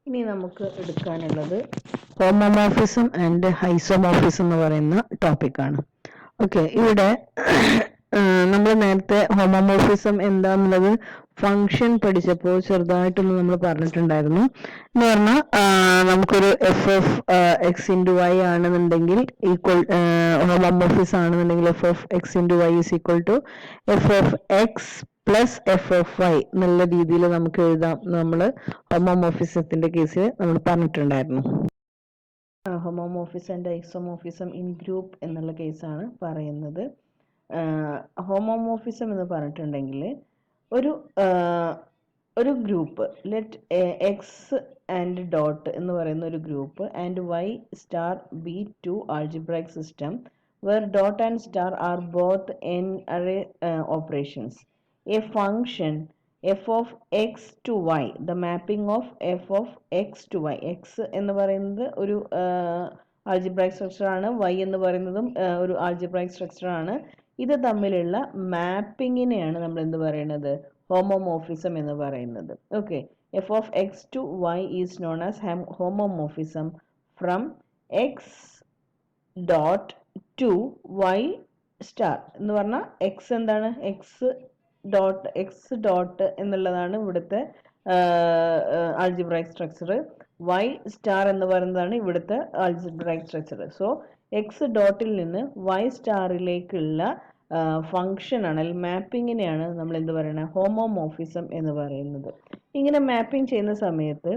ഇനി നമുക്ക് എടുക്കാനുള്ളത് homomorphism and isomorphism എന്ന് പറയുന്ന ടോപ്പിക്കാണ്. ഓക്കെ, ഇവിടെ നമ്മൾ നേരത്തെ ഹോമോമോർഫിസം എന്താന്നുള്ളത് ഫംഗ്ഷൻ പഠിച്ചപ്പോൾ ചെറുതായിട്ടൊന്ന് നമ്മൾ പറഞ്ഞിട്ടുണ്ടായിരുന്നു. എന്ന് പറഞ്ഞാൽ നമുക്കൊരു F of X into Y ആണെന്നുണ്ടെങ്കിൽ ഈക്വൽ ഹോമോമോർഫിസം ആണെന്നുണ്ടെങ്കിൽ F of X into Y is equal to F of X plus F of Y എന്നുള്ള രീതിയിൽ നമുക്ക് എഴുതാം. നമ്മൾ ഹോമോമോർഫിസത്തിന്റെ കേസിൽ നമ്മൾ പറഞ്ഞിട്ടുണ്ടായിരുന്നു. Homomorphism and isomorphism in group എന്നുള്ള കേസാണ് പറയുന്നത്. ഹോമോമോർഫിസം എന്ന് പറഞ്ഞിട്ടുണ്ടെങ്കിൽ ഒരു group let X and dot എന്ന് പറയുന്ന ഒരു group and Y star be two algebraic system where dot and star are both n array operations. A function f of x to y, the mapping of f of x to y, x എന്ന് പറയുന്നത് ഒരു algebraic structure ആണ്, y എന്ന് പറയുന്നതും ഒരു algebraic structure ആണ്. ഇത് തമ്മിലുള്ള മാപ്പിങ്ങിനെയാണ് നമ്മൾ എന്ത് പറയുന്നത്, ഹോമോമോർഫിസം എന്ന് പറയുന്നത്. Okay, F of X to Y is known as homomorphism from X dot to Y star എന്ന് പറഞ്ഞാൽ എക്സ് എന്താണ്, എക്സ് ഡോട്ട് എന്നുള്ളതാണ് ഇവിടുത്തെ ആൾജിബ്രൈക് സ്ട്രക്ചർ. വൈ സ്റ്റാർ എന്ന് പറയുന്നതാണ് ഇവിടുത്തെ ആൾജിബ്രൈക് സ്ട്രക്ചർ. സോ എക്സ് ഡോട്ടിൽ നിന്ന് വൈ സ്റ്റാറിലേക്കുള്ള ഫംഗ്ഷൻ ആണ്, അല്ലെങ്കിൽ മാപ്പിങ്ങിനെയാണ് നമ്മൾ എന്ത് പറയുന്നത്, ഹോമോമോർഫിസം എന്ന് പറയുന്നത്. ഇങ്ങനെ മാപ്പിംഗ് ചെയ്യുന്ന സമയത്ത്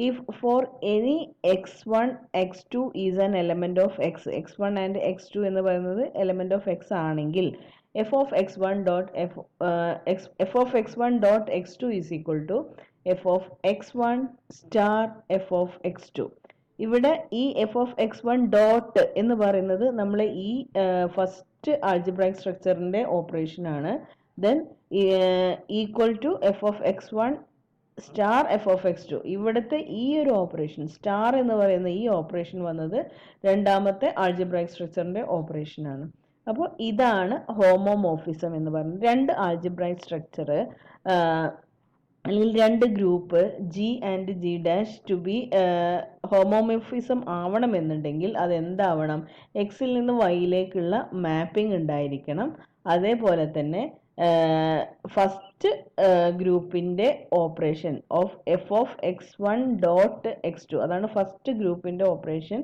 if for any x1 x2 is an element of x1 and x2 എന്ന് പറയുന്നത് element of x ആണെങ്കിൽ f of x1 dot f of x1 dot x2 is equal to f of x1 star f of x2. ഇവിടെ ഈ F of X one dot എന്ന് പറയുന്നത് നമ്മൾ ഈ first algebraic സ്ട്രക്ചറിന്റെ ഓപ്പറേഷൻ ആണ്. Then equal to F of X one star F of X two. ഇവിടുത്തെ ഈ ഒരു ഓപ്പറേഷൻ സ്റ്റാർ എന്ന് പറയുന്ന ഈ ഓപ്പറേഷൻ വന്നത് രണ്ടാമത്തെ ആൾജിബ്രൈക് സ്ട്രക്ചറിന്റെ ഓപ്പറേഷൻ ആണ്. അപ്പോൾ ഇതാണ് ഹോമോമോർഫിസം എന്ന് പറയുന്നത്. രണ്ട് ആൾജിബ്രൈക് സ്ട്രക്ചർ അല്ലെങ്കിൽ രണ്ട് group G and G dash to be homomorphism ആവണമെന്നുണ്ടെങ്കിൽ അതെന്താവണം, എക്സിൽ നിന്ന് വൈയിലേക്കുള്ള മാപ്പിംഗ് ഉണ്ടായിരിക്കണം. അതേപോലെ തന്നെ ഫസ്റ്റ് ഗ്രൂപ്പിന്റെ operation of F of X one dot X two, അതാണ് ഫസ്റ്റ് ഗ്രൂപ്പിന്റെ operation,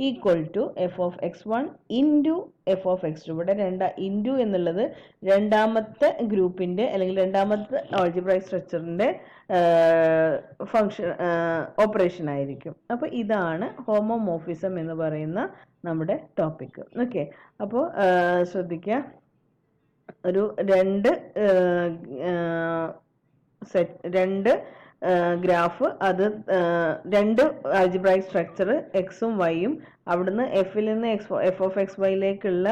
equal to F of X one into F of X two. ഇവിടെ ഇൻറ്റു എന്നുള്ളത് രണ്ടാമത്തെ ഗ്രൂപ്പിന്റെ അല്ലെങ്കിൽ രണ്ടാമത്തെ ആൾജിബ്രൈക് സ്ട്രക്ചറിന്റെ ഫംഗ്ഷൻ ഓപ്പറേഷൻ ആയിരിക്കും. അപ്പൊ ഇതാണ് ഹോമോമോർഫിസം എന്ന് പറയുന്ന നമ്മുടെ ടോപ്പിക്. ഓക്കെ, അപ്പോൾ ശ്രദ്ധിക്കുക, ഒരു രണ്ട് ഗ്രാഫ്, അത് രണ്ട് ആൾജിബ്രൈക് സ്ട്രക്ചർ എക്സും വൈയും, അവിടുന്ന് എഫിൽ നിന്ന് എഫ് ഓഫ് എക്സ് വൈയിലേക്കുള്ള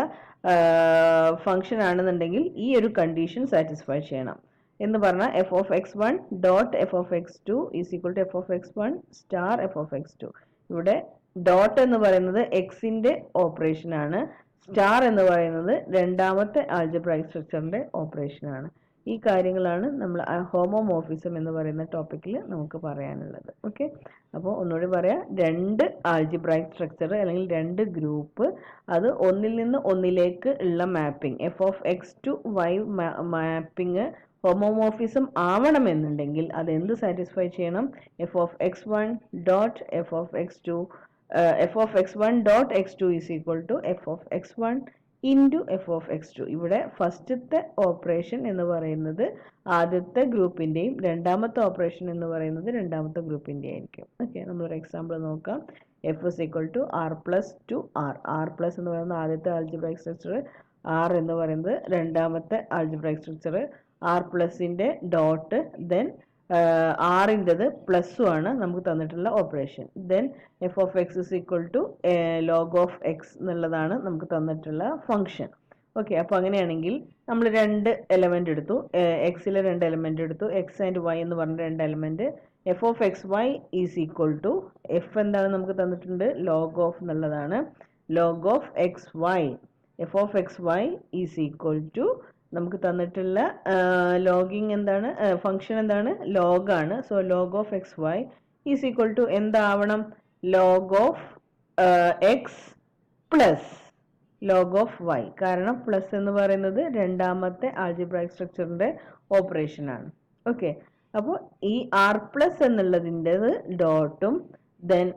ഫംഗ്ഷൻ ആണെന്നുണ്ടെങ്കിൽ ഈ ഒരു കണ്ടീഷൻ സാറ്റിസ്ഫൈ ചെയ്യണം എന്ന് പറഞ്ഞാൽ F of X one dot F of X two is equal to F of X one star F of X two. ഇവിടെ ഡോട്ട് എന്ന് പറയുന്നത് എക്സിന്റെ ഓപ്പറേഷൻ ആണ്, സ്റ്റാർ എന്ന് പറയുന്നത് രണ്ടാമത്തെ ആൾജിബ്രൈക് സ്ട്രക്ചറിന്റെ ഓപ്പറേഷൻ ആണ്. ഈ കാര്യങ്ങളാണ് നമ്മൾ ഹോമോമോർഫിസം എന്ന് പറയുന്ന ടോപ്പിക്കിൽ നമുക്ക് പറയാനുള്ളത്. ഓക്കെ, അപ്പോൾ ഒന്നുകൂടി പറയാം, രണ്ട് ആൾജിബ്രൈക് സ്ട്രക്ചർ അല്ലെങ്കിൽ രണ്ട് ഗ്രൂപ്പ്, അത് ഒന്നിൽ നിന്ന് ഒന്നിലേക്ക് ഉള്ള mapping, F of X to Y mapping homomorphism ആവണമെന്നുണ്ടെങ്കിൽ അത് എന്ത് സാറ്റിസ്ഫൈ ചെയ്യണം, F of X one dot F of X two F of X one dot X two is equal to F of X one into F of X two. ഇവിടെ ഫസ്റ്റത്തെ operation എന്ന് പറയുന്നത് ആദ്യത്തെ ഗ്രൂപ്പിന്റെയും രണ്ടാമത്തെ ഓപ്പറേഷൻ എന്ന് പറയുന്നത് രണ്ടാമത്തെ ഗ്രൂപ്പിന്റെ ആയിരിക്കും. ഓക്കെ, നമ്മളൊരു എക്സാമ്പിൾ നോക്കാം. F is equal to R plus to R. R plus എന്ന് പറയുന്നത് ആദ്യത്തെ ആൾജിബ്രൈക് സ്ട്രക്ചർ, ആർ എന്ന് പറയുന്നത് രണ്ടാമത്തെ ആൾജിബ്രൈക് സ്ട്രക്ചർ. ആർ പ്ലസിന്റെ ഡോട്ട്, ദെൻ ആറിൻ്റെത് പ്ലസ്സും ആണ് നമുക്ക് തന്നിട്ടുള്ള operation. Then F of X is equal to log of X എന്നുള്ളതാണ് നമുക്ക് തന്നിട്ടുള്ള ഫംഗ്ഷൻ. ഓക്കെ, അപ്പോൾ അങ്ങനെയാണെങ്കിൽ നമ്മൾ രണ്ട് എലമെന്റ് എടുത്തു, എക്സിലെ രണ്ട് എലമെന്റ് എടുത്തു, എക്സ് ആൻഡ് വൈ എന്ന് പറഞ്ഞ രണ്ട് element. F of X Y is equal to F എന്താണ് നമുക്ക് തന്നിട്ടുണ്ട്, ലോഗ് ഓഫ് എന്നുള്ളതാണ്, log of X Y. F of X Y is equal to നമുക്ക് തന്നിട്ടുള്ള ലോഗിങ് എന്താണ്, ഫംഗ്ഷൻ എന്താണ്, ലോഗ് ആണ്. So log of X Y is equal to എന്താവണം? Log of X plus log of Y. കാരണം പ്ലസ് എന്ന് പറയുന്നത് രണ്ടാമത്തെ ആൾജിബ്രായിക് സ്ട്രക്ചറിന്റെ ഓപ്പറേഷൻ ആണ്. ഓക്കെ, അപ്പോൾ ഈ ആർ പ്ലസ് എന്നുള്ളതിൻ്റെത് ഡോട്ടും ദെൻ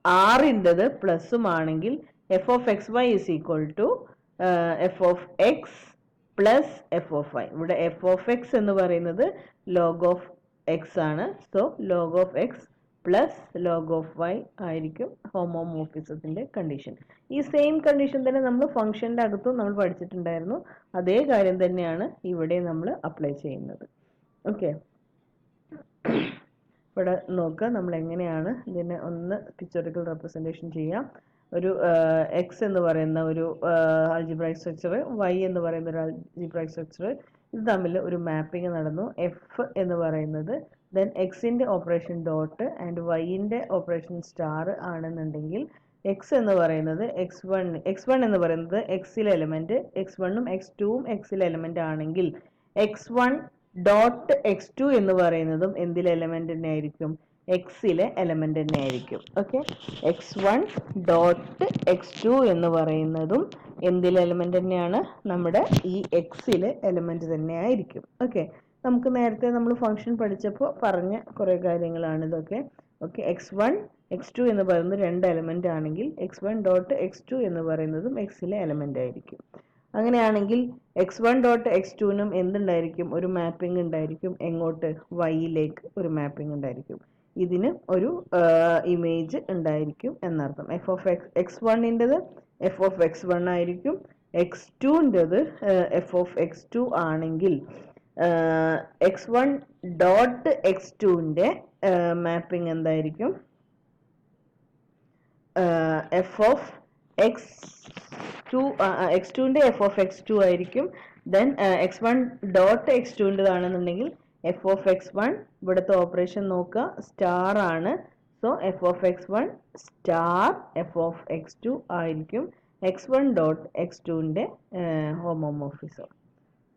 ആറിൻ്റെത് പ്ലസും ആണെങ്കിൽ F of X Y is equal to F of X plus F of Y. ഇവിടെ എഫ് ഓഫ് എക്സ് എന്ന് പറയുന്നത് ലോഗ് ഓഫ് എക്സ് ആണ്. So log of X plus log of Y ആയിരിക്കും ഹോമോമോർഫിസത്തിന്റെ കണ്ടീഷൻ. ഈ സെയിം കണ്ടീഷൻ തന്നെ നമ്മൾ ഫംഗ്ഷന്റെ അകത്തും നമ്മൾ പഠിച്ചിട്ടുണ്ടായിരുന്നു. അതേ കാര്യം തന്നെയാണ് ഇവിടെ നമ്മൾ അപ്ലൈ ചെയ്യുന്നത്. ഓക്കെ, ഇവിടെ നോക്കുക നമ്മൾ എങ്ങനെയാണ് ഇതിനെ ഒന്ന് പിക്ചറിക്കൽ റെപ്രസെൻറ്റേഷൻ ചെയ്യാം. ഒരു എക്സ് എന്ന് പറയുന്ന ഒരു ആൾജിബ്രായിക് സ്ട്രക്ചർ, വൈ എന്ന് പറയുന്ന ഒരു ആൾജിബ്രായിക് സ്ട്രക്ചർ, ഇത് തമ്മിൽ ഒരു മാപ്പിംഗ് നടന്നു. എഫ് എന്ന് പറയുന്നത് ദെൻ എക്സിന്റെ ഓപ്പറേഷൻ ഡോട്ട് ആൻഡ് വൈന്റെ ഓപ്പറേഷൻ സ്റ്റാർ ആണെന്നുണ്ടെങ്കിൽ എക്സ് എന്ന് പറയുന്നത് എക്സ് വൺ എന്ന് പറയുന്നത് എക്സിലെ എലമെന്റ്, എക്സ് വണ്ണും എക്സ് ടുവും എക്സിലെ എലമെന്റ് ആണെങ്കിൽ X one dot X two എന്ന് പറയുന്നതും എന്തിലെ എലമെന്റ് തന്നെ ആയിരിക്കും? എക്സിലെ എലമെന്റ് തന്നെ ആയിരിക്കും. Okay, X one dot X two എന്ന് പറയുന്നതും എന്തിലെ എലമെന്റ് തന്നെയാണ്? നമ്മുടെ ഈ എക്സിലെ എലമെന്റ് തന്നെ ആയിരിക്കും. ഓക്കെ, നമുക്ക് നേരത്തെ നമ്മൾ ഫംഗ്ഷൻ പഠിച്ചപ്പോൾ പറഞ്ഞ കുറെ കാര്യങ്ങളാണ് ഇതൊക്കെ. Okay, X one X two എന്ന് പറയുന്നത് രണ്ട് എലമെന്റ് ആണെങ്കിൽ X one dot X two എന്ന് പറയുന്നതും എക്സിലെ എലമെന്റ് ആയിരിക്കും. അങ്ങനെയാണെങ്കിൽ എക്സ് വൺ ഡോട്ട് എക്സ് ടുവിനും എന്തുണ്ടായിരിക്കും? ഒരു മാപ്പിംഗ് ഉണ്ടായിരിക്കും. എങ്ങോട്ട്? വൈയിലേക്ക് ഒരു മാപ്പിംഗ് ഉണ്ടായിരിക്കും. ഇതിന് ഒരു ഇമേജ് ഉണ്ടായിരിക്കും എന്നർത്ഥം. എഫ് ഓഫ് എക്സ് വണ്ണിൻ്റെത് എഫ് ഓഫ് എക്സ് വൺ ആയിരിക്കും. എക്സ് ടുൻ്റെത് എഫ് ഓഫ് എക്സ് ടു ആണെങ്കിൽ എക്സ് വൺ ഡോട്ട് എക്സ് ടുവിൻ്റെ മാപ്പിംഗ് എന്തായിരിക്കും? F of X two X ടുവിൻ്റെ എഫ് ഓഫ് എക്സ് ടു ആയിരിക്കും. Then X one dot X ടുവിൻ്റെതാണെന്നുണ്ടെങ്കിൽ F of X one, ഇവിടുത്തെ operation നോക്കുക, സ്റ്റാർ ആണ്. So F of X one star F of X two ആയിരിക്കും X one dot X ടുവിൻ്റെ homomorphism.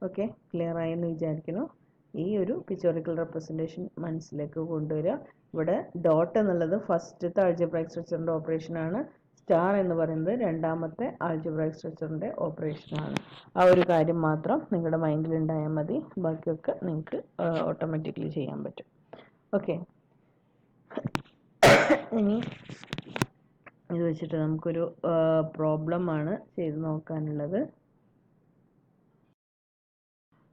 Okay, clear ആയെന്ന് വിചാരിക്കുന്നു. ഈ ഒരു പിക്ചോറിക്കൽ റെപ്രസെൻറ്റേഷൻ മനസ്സിലേക്ക് കൊണ്ടുവരിക. ഇവിടെ ഡോട്ട് എന്നുള്ളത് ഫസ്റ്റത്തെ ആൾജിബ്രായിക് സ്ട്രക്ചറിൻ്റെ ഓപ്പറേഷൻ ആണ്. സ്റ്റാർ എന്ന് പറയുന്നത് രണ്ടാമത്തെ ആൾജിബ്രായിക് സ്ട്രക്ചറിൻ്റെ ഓപ്പറേഷൻ ആണ്. ആ ഒരു കാര്യം മാത്രം നിങ്ങളുടെ മൈൻഡിൽ ഉണ്ടായാൽ മതി. ബാക്കിയൊക്കെ നിങ്ങൾക്ക് ഓട്ടോമാറ്റിക്കലി ചെയ്യാൻ പറ്റും. ഓക്കെ, ഇനി ഇത് വെച്ചിട്ട് നമുക്കൊരു പ്രോബ്ലം ആണ് ചെയ്ത് നോക്കാനുള്ളത്.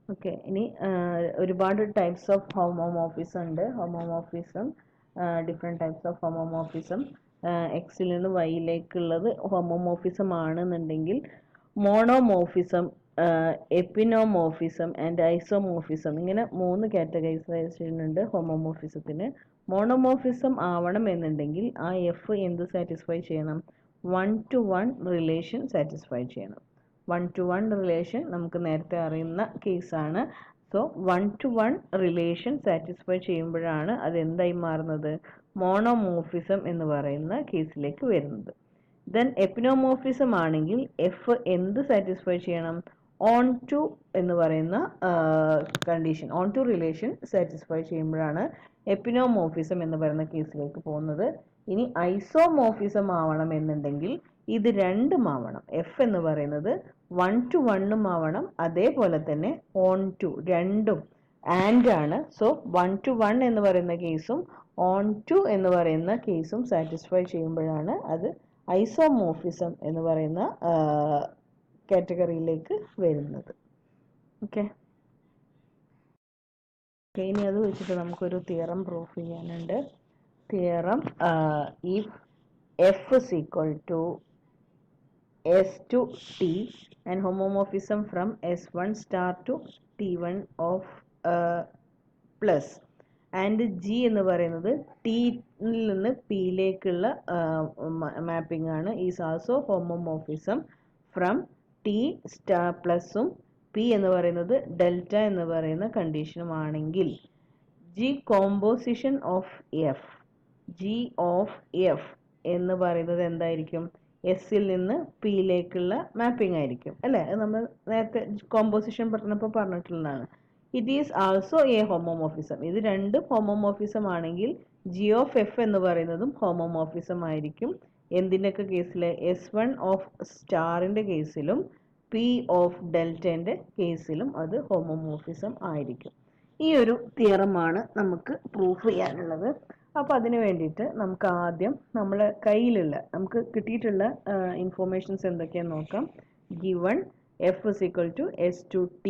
ഓക്കെ, ഇനി ഒരുപാട് ടൈപ്സ് ഓഫ് ഹോമോമോർഫിസം ഉണ്ട്. Homomorphism, different types of homomorphism. എക്സിൽ നിന്ന് വൈയിലേക്കുള്ളത് ഹോമോമോർഫിസം ആണെന്നുണ്ടെങ്കിൽ മോണോമോർഫിസം, എപ്പിനോമോർഫിസം ആൻഡ് ഐസോമോർഫിസം, ഇങ്ങനെ 3 കാറ്റഗറൈസേഷൻ ഉണ്ട് ഹോമോമോർഫിസത്തിന്. മോണോമോർഫിസം ആവണം എന്നുണ്ടെങ്കിൽ ആ എഫ് എന്ത് സാറ്റിസ്ഫൈ ചെയ്യണം? 1-to-1 റിലേഷൻ സാറ്റിസ്ഫൈ ചെയ്യണം. 1-to-1 റിലേഷൻ നമുക്ക് നേരത്തെ അറിയുന്ന കേസാണ്. സോ 1-to-1 റിലേഷൻ സാറ്റിസ്ഫൈ ചെയ്യുമ്പോഴാണ് അത് എന്തായി മാറുന്നത്? മോണോമോർഫിസം എന്ന് പറയുന്ന കേസിലേക്ക് വരുന്നത്. ദെൻ എപ്പിനോമോർഫിസം ആണെങ്കിൽ എഫ് എന്ത് സാറ്റിസ്ഫൈ ചെയ്യണം? ഓൺ ടു എന്ന് പറയുന്ന കണ്ടീഷൻ, ഓൺ ടു റിലേഷൻ സാറ്റിസ്ഫൈ ചെയ്യുമ്പോഴാണ് എപ്പിനോമോർഫിസം എന്ന് പറയുന്ന കേസിലേക്ക് പോകുന്നത്. ഇനി ഐസോമോർഫിസം ആവണം എന്നുണ്ടെങ്കിൽ ഇത് രണ്ടും ആവണം. എഫ് എന്ന് പറയുന്നത് 1-to-1 ആവണം, അതേപോലെ തന്നെ ഓൺ ടു, രണ്ടും ആൻഡ് ആണ്. സോ 1-to-1 എന്ന് പറയുന്ന കേസും ഓൺ ടു എന്ന് പറയുന്ന കേസും സാറ്റിസ്ഫൈ ചെയ്യുമ്പോഴാണ് അത് ഐസോമോർഫിസം എന്ന് പറയുന്ന കാറ്റഗറിയിലേക്ക് വരുന്നത്. ഓക്കെ, ഇനി അത് വെച്ചിട്ട് നമുക്കൊരു തിയറം പ്രൂഫ് ചെയ്യാനുണ്ട്. Theorem, if F is equal to S to T and homomorphism from S1 star to T1 of plus and G എന്ന് പറയുന്നത് ടിയിൽ നിന്ന് പിയിലേക്കുള്ള മാപ്പിംഗ് ആണ്. Is also homomorphism from T star പ്ലസും പി എന്ന് പറയുന്നത് ഡെൽറ്റ എന്ന് പറയുന്ന കണ്ടീഷനും ആണെങ്കിൽ G composition of F, G of F എന്ന് പറയുന്നത് എന്തായിരിക്കും? എസ്സിൽ നിന്ന് പിയിലേക്കുള്ള മാപ്പിംഗ് ആയിരിക്കും അല്ലേ? നമ്മൾ നേരത്തെ കോമ്പോസിഷൻ പറഞ്ഞപ്പോൾ പറഞ്ഞിട്ടുള്ളതാണ്. It is also A homomorphism. ഇത് രണ്ടും ഹോമോമോർഫിസം ആണെങ്കിൽ ജി ഓഫ് എഫ് എന്ന് പറയുന്നതും ഹോമോമോർഫിസം ആയിരിക്കും. എന്തിൻ്റെയൊക്കെ കേസിൽ? S1 ഓഫ് സ്റ്റാറിൻ്റെ കേസിലും പി ഓഫ് ഡെൽറ്റൻ്റെ കേസിലും അത് ഹോമോമോർഫിസം ആയിരിക്കും. ഈ ഒരു തിയറമാണ് നമുക്ക് പ്രൂഫ് ചെയ്യാനുള്ളത്. അപ്പോൾ അതിന് വേണ്ടിയിട്ട് നമുക്ക് ആദ്യം നമ്മളെ കയ്യിലുള്ള നമുക്ക് കിട്ടിയിട്ടുള്ള ഇൻഫോർമേഷൻസ് എന്തൊക്കെയാണെന്ന് നോക്കാം. Given F is equal to S2T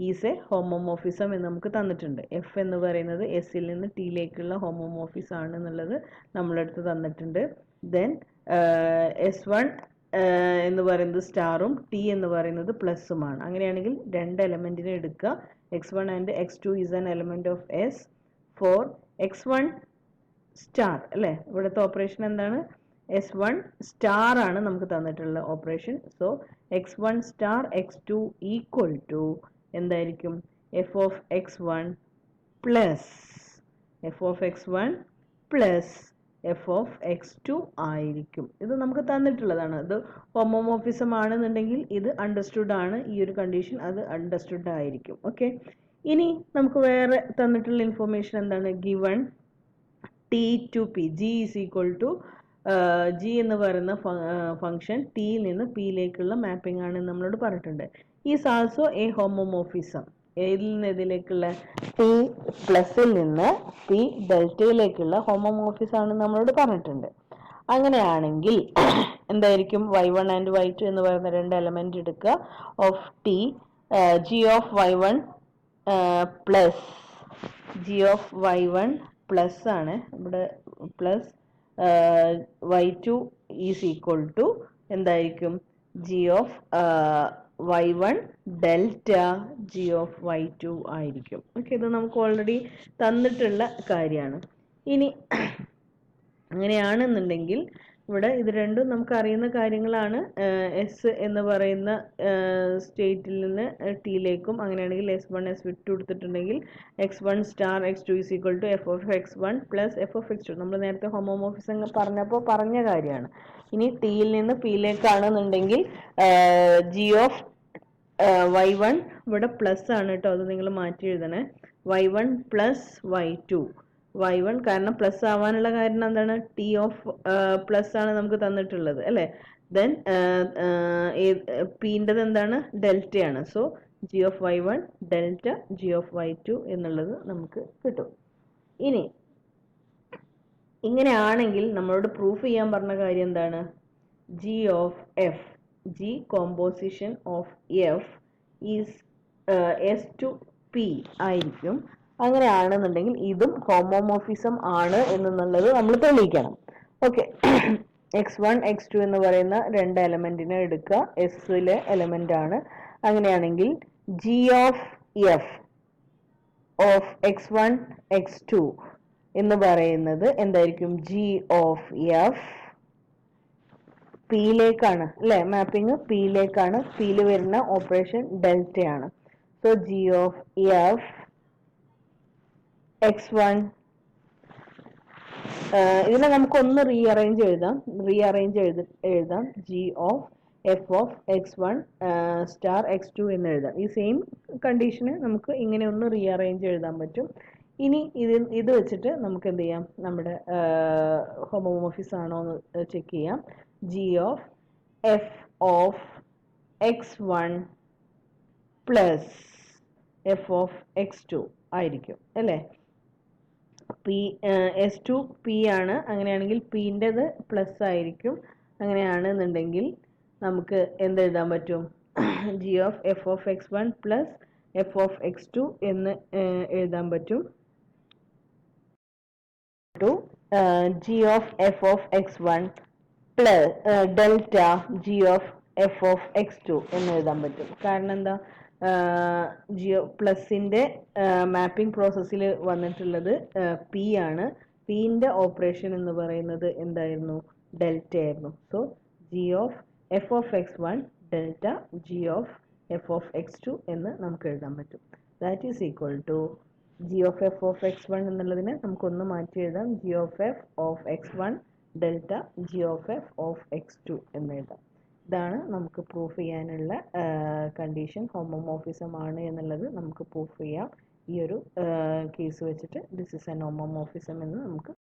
is a homomorphism എന്ന് നമുക്ക് തന്നിട്ടുണ്ട്. എഫ് എന്ന് പറയുന്നത് എസിൽ നിന്ന് ടിയിലേക്കുള്ള ഹോമോമോർഫിസം ആണ് എന്നുള്ളത് നമ്മളെടുത്ത് തന്നിട്ടുണ്ട്. ദെൻ S1 എന്ന് പറയുന്നത് സ്റ്റാറും ടി എന്ന് പറയുന്നത് പ്ലസുമാണ്. അങ്ങനെയാണെങ്കിൽ രണ്ട് എലമെന്റിനെ എടുക്കുക. x1 and x2 is an element of S for x1 star അല്ലേ. ഇവിടുത്തെ ഓപ്പറേഷൻ എന്താണ്? S1 സ്റ്റാർ ആണ് നമുക്ക് തന്നിട്ടുള്ള operation. So x1 star x2 equal to എന്തായിരിക്കും? F of x1 plus F of x1 plus F of x2 ആയിരിക്കും. ഇത് നമുക്ക് തന്നിട്ടുള്ളതാണ്. ഇത് ഹോമോമോർഫിസം ആണെന്നുണ്ടെങ്കിൽ ഇത് അണ്ടർസ്റ്റുഡ് ആണ്. ഈ ഒരു കണ്ടീഷൻ അത് അണ്ടർസ്റ്റുഡ് ആയിരിക്കും. ഓക്കെ. ഇനി നമുക്ക് വേറെ തന്നിട്ടുള്ള ഇൻഫോർമേഷൻ എന്താണ്? Given T to P G is equal to G എന്ന് പറയുന്ന ഫംഗ്ഷൻ ടിയിൽ നിന്ന് പിയിലേക്കുള്ള മാപ്പിംഗ് ആണ് നമ്മളോട് പറഞ്ഞിട്ടുണ്ട്. Is also A homomorphism. ഏതിൽ നിന്ന് ഇതിലേക്കുള്ള? ടി പ്ലസിൽ നിന്ന് പി ഡെൽറ്റയിലേക്കുള്ള ഹോമോമോർഫിസം ആണ് നമ്മളോട് പറഞ്ഞിട്ടുണ്ട്. അങ്ങനെയാണെങ്കിൽ എന്തായിരിക്കും? y1 ആൻഡ് y2 എന്ന് പറയുന്ന രണ്ട് എലമെന്റ് എടുക്കുക. Of T G of y1 plus G of y1 plus ആണ് ഇവിടെ plus y2 is equal to എന്തായിരിക്കും? G of y1 delta G of y2 ആയിരിക്കും. ഓക്കെ. ഇത് നമുക്ക് ഓൾറെഡി തന്നിട്ടുള്ള കാര്യമാണ്. ഇനി അങ്ങനെയാണെന്നുണ്ടെങ്കിൽ ഇവിടെ ഇത് രണ്ടും നമുക്ക് അറിയുന്ന കാര്യങ്ങളാണ്. എസ് എന്ന് പറയുന്ന സ്റ്റേറ്റിൽ നിന്ന് ടിയിലേക്കും അങ്ങനെയാണെങ്കിൽ S1 S വിട്ടു കൊടുത്തിട്ടുണ്ടെങ്കിൽ x1 star x2 is equal to F of x1 plus F of x2. നമ്മൾ നേരത്തെ ഹോമോമോർഫിസം പറഞ്ഞപ്പോൾ പറഞ്ഞ കാര്യമാണ്. ഇനി ടിയിൽ നിന്ന് പിയിലേക്കാണെന്നുണ്ടെങ്കിൽ ജി ഓഫ് y1 ഇവിടെ പ്ലസ് ആണ് കേട്ടോ. അത് നിങ്ങൾ മാറ്റി എഴുതണേ. y1 പ്ലസ് y2 y1 കാരണം പ്ലസ് ആവാനുള്ള കാരണം എന്താണ്? ടി ഓഫ് പ്ലസ് ആണ് നമുക്ക് തന്നിട്ടുള്ളത് അല്ലേ. ദെൻ പിൻ്റെത് എന്താണ്? ഡെൽറ്റയാണ്. So G of y1 delta G of y2 എന്നുള്ളത് നമുക്ക് കിട്ടും. ഇനി ഇങ്ങനെയാണെങ്കിൽ നമ്മളോട് പ്രൂഫ് ചെയ്യാൻ പറഞ്ഞ കാര്യം എന്താണ്? G of F G composition of F is S2P ആയിരിക്കും. അങ്ങനെയാണെന്നുണ്ടെങ്കിൽ ഇതും ഹോമോമോർഫിസം ആണ് എന്നുള്ളത് നമ്മൾ തെളിയിക്കണം. ഓക്കെ. x1 x2 എന്ന് പറയുന്ന രണ്ട് എലമെന്റിനെ എടുക്കുക. എസിലെ എലമെന്റ് ആണ്. അങ്ങനെയാണെങ്കിൽ G of F of x1 x2 എന്ന് പറയുന്നത് എന്തായിരിക്കും? ജി ഓഫ് എഫ് പിയിലേക്കാണ് അല്ലെ. മാപ്പിംഗ് പിയിലേക്കാണ്. പിയിൽ വരുന്ന ഓപ്പറേഷൻ ഡെൽറ്റയാണ്. So G of f x1 ഇതിനെ നമുക്കൊന്ന് റീഅറേഞ്ച് എഴുതാം. G of F of x1 star x2 എന്ന് എഴുതാം. ഈ സെയിം കണ്ടീഷന് നമുക്ക് ഇങ്ങനെ ഒന്ന് റീഅറേഞ്ച് എഴുതാൻ പറ്റും. ഇനി ഇത് വെച്ചിട്ട് നമുക്ക് എന്ത് ചെയ്യാം? നമ്മുടെ ഹോമോമോർഫിസം ആണോ എന്ന് ചെക്ക് ചെയ്യാം. G of F of x1 plus F of x2 ആയിരിക്കും അല്ലേ. പി S2 പി ആണ്. അങ്ങനെയാണെങ്കിൽ പിൻ്റെത് പ്ലസ് ആയിരിക്കും. അങ്ങനെയാണെന്നുണ്ടെങ്കിൽ നമുക്ക് എന്തെഴുതാൻ പറ്റും? G of F of x1 plus F of x2 എന്ന് എഴുതാൻ പറ്റും. G of F of x1 plus delta G of F of x2 എന്ന് എഴുതാൻ പറ്റും. കാരണം എന്താ? ജിയോ പ്ലസിന്റെ മാപ്പിംഗ് പ്രോസസ്സിൽ വന്നിട്ടുള്ളത് പി ആണ്. പിന്റെ ഓപ്പറേഷൻ എന്ന് പറയുന്നത് എന്തായിരുന്നു? ഡെൽറ്റ ആയിരുന്നു. So G of F of x1 delta G of F of x2 എന്ന് നമുക്ക് എഴുതാൻ പറ്റും. That is equal to G of F of x1 എന്നുള്ളതിനെ നമുക്കൊന്ന് മാറ്റി എഴുതാം. G of F of x1 delta G of F of x2 എന്ന് എഴുതാം. ഇതാണ് നമുക്ക് പ്രൂഫ് ചെയ്യാനുള്ള കണ്ടീഷൻ. ഹോമോമോർഫിസം ആണ് എന്നുള്ളത് നമുക്ക് പ്രൂഫ് ചെയ്യാം ഈ ഒരു കേസ് വെച്ചിട്ട്. ദിസ് ഇസ് എൻ ഹോമോമോർഫിസം എന്ന് നമുക്ക്